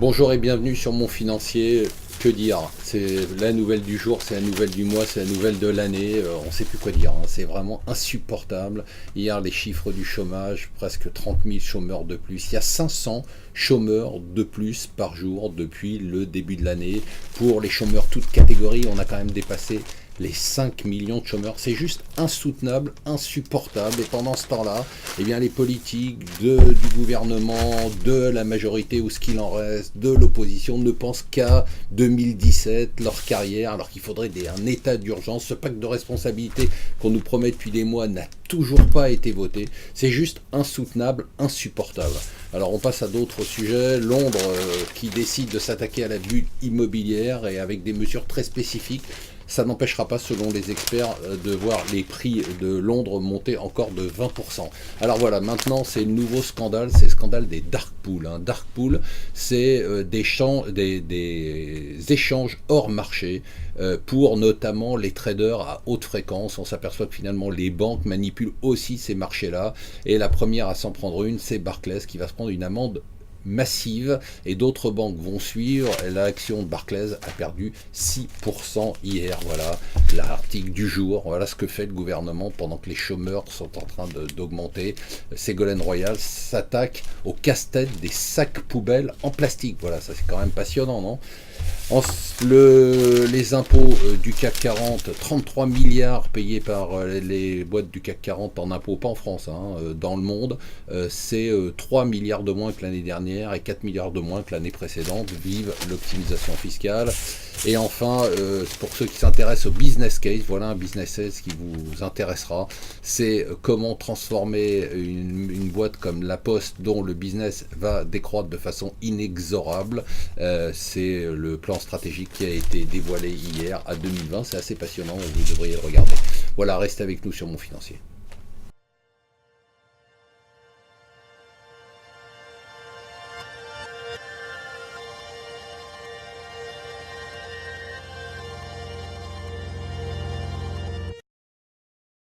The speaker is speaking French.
Bonjour et bienvenue sur Mon Financier. Que dire? C'est la nouvelle du jour, c'est la nouvelle du mois, c'est la nouvelle de l'année. On ne sait plus quoi dire, hein. C'est vraiment insupportable. Hier, les chiffres du chômage, presque 30 000 chômeurs de plus. Il y a 500 chômeurs de plus par jour depuis le début de l'année. Pour les chômeurs toutes catégories, on a quand même dépassé les 5 millions de chômeurs. C'est juste insoutenable, insupportable. Et pendant ce temps-là, eh bien, les politiques du gouvernement, de la majorité ou ce qu'il en reste, de l'opposition, ne pensent qu'à 2017, leur carrière, alors qu'il faudrait un état d'urgence. Ce pacte de responsabilité qu'on nous promet depuis des mois n'a toujours pas été voté. C'est juste insoutenable, insupportable. Alors on passe à d'autres sujets. Londres qui décide de s'attaquer à la bulle immobilière et avec des mesures très spécifiques. Ça n'empêchera pas, selon les experts, de voir les prix de Londres monter encore de 20%. Alors voilà, maintenant c'est le nouveau scandale, c'est le scandale des dark pools. Dark pool, c'est des échanges hors marché pour notamment les traders à haute fréquence. On s'aperçoit que finalement les banques manipulent aussi ces marchés-là. Et la première à s'en prendre une, c'est Barclays qui va se prendre une amende massive et d'autres banques vont suivre. L'action de Barclays a perdu 6% hier. Voilà l'article du jour. Voilà ce que fait le gouvernement pendant que les chômeurs sont en train d'augmenter. Ségolène Royal s'attaque au casse-tête des sacs poubelles en plastique. Voilà, ça c'est quand même passionnant, non? Les impôts du CAC 40, 33 milliards payés par les boîtes du CAC 40 en impôts, pas en France, dans le monde, c'est 3 milliards de moins que l'année dernière et 4 milliards de moins que l'année précédente. Vive l'optimisation fiscale. Et enfin, pour ceux qui s'intéressent au business case, voilà un business case qui vous intéressera, c'est comment transformer une boîte comme La Poste, dont le business va décroître de façon inexorable. C'est le plan stratégique qui a été dévoilé hier à 2020, c'est assez passionnant, vous devriez le regarder. Voilà, restez avec nous sur Mon Financier.